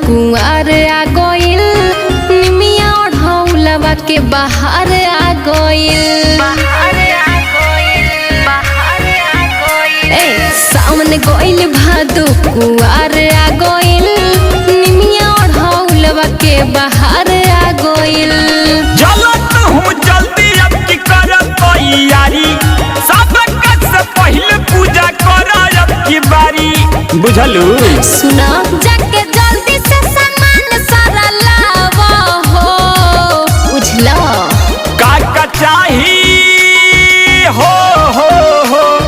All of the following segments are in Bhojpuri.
कुआर आ गइल, निमिया ओढ़ौलवा के बाहर आ गइल। सामने गइल भादो कुआर आ गइल, निमिया ओढ़ौलवा के बाहर आ गइल। चलत हूँ जल्दी अब की करब तैयारी, सबका से पहले पूजा करब की बारी। बुझलू सुना जाके जल्दी से सामान सारा लावा हो, बुझला काका चाही हो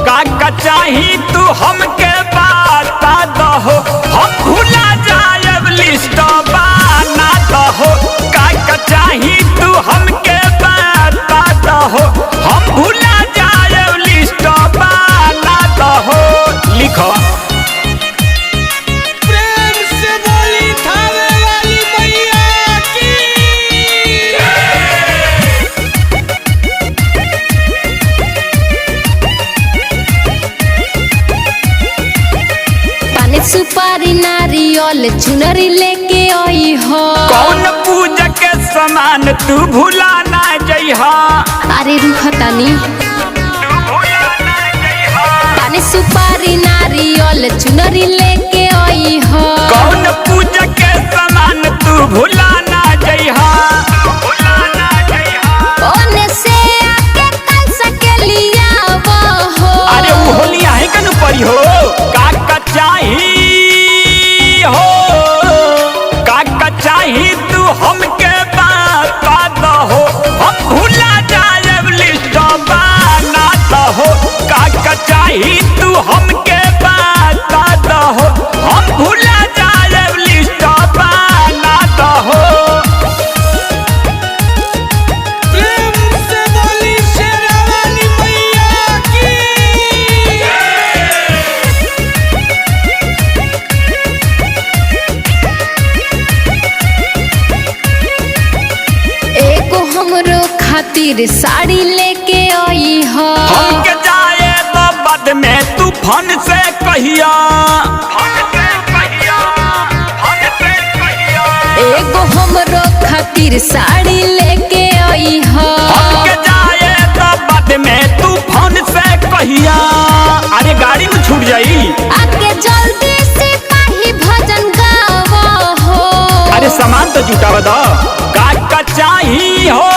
काका चाही तू हमके बता दहो, हम भूला जायब लिस्ट बना दहो। काका चाही तू हमके बता दहो, हम भूला जायब लिस्ट बना दहो। लिखो प्रेम से बोली थावे वाली मैया की। पानी सुपारी नारियल चुनरी लेके आई हो। कौन पूजा के सामान तू भूला ना जइहा। अरे रुखतानी पानी सुपारी नारियल चुनरी लेके आई हो। कौन पूजा के सामान तू भूला ना जइहा। ओने से आके कल सके लिया वो हो। अरे वो होलिया है कनु परी हो। काका चाही हो काका चाही तू हमके बता दहो, हम भूला जायब लिस्ट बना दहो। काका चाही तू हमके बता दहो, हम भूला जायब लिस्ट बना दहो। प्रेम से बोली शेरा वाली मैया की। एगो हमरो खातिर साड़ी लेके आई हो। हमके जाए तो बाद में तूफान से कहिया। एगो हमरो खातिर साड़ी लेके आई हो। हमके जाए तो बाद में तूफान से कहिया। अरे गाड़ी में छूट जाई। आके जल्दी से पाही भजन गावा हो। अरे सामान तो जुटावा दो। काका चाही हो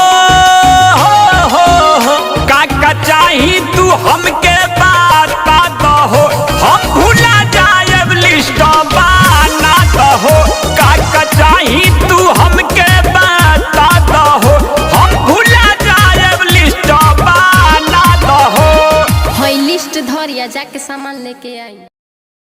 काका चाही तू हमके बता दहो, हम भूला जायब लिस्ट बना दहो। काका चाही तू हमके बता दहो, हम भूला जायब लिस्ट बना दहो। हई लिस्ट धरिया जाके सामान लेके आई।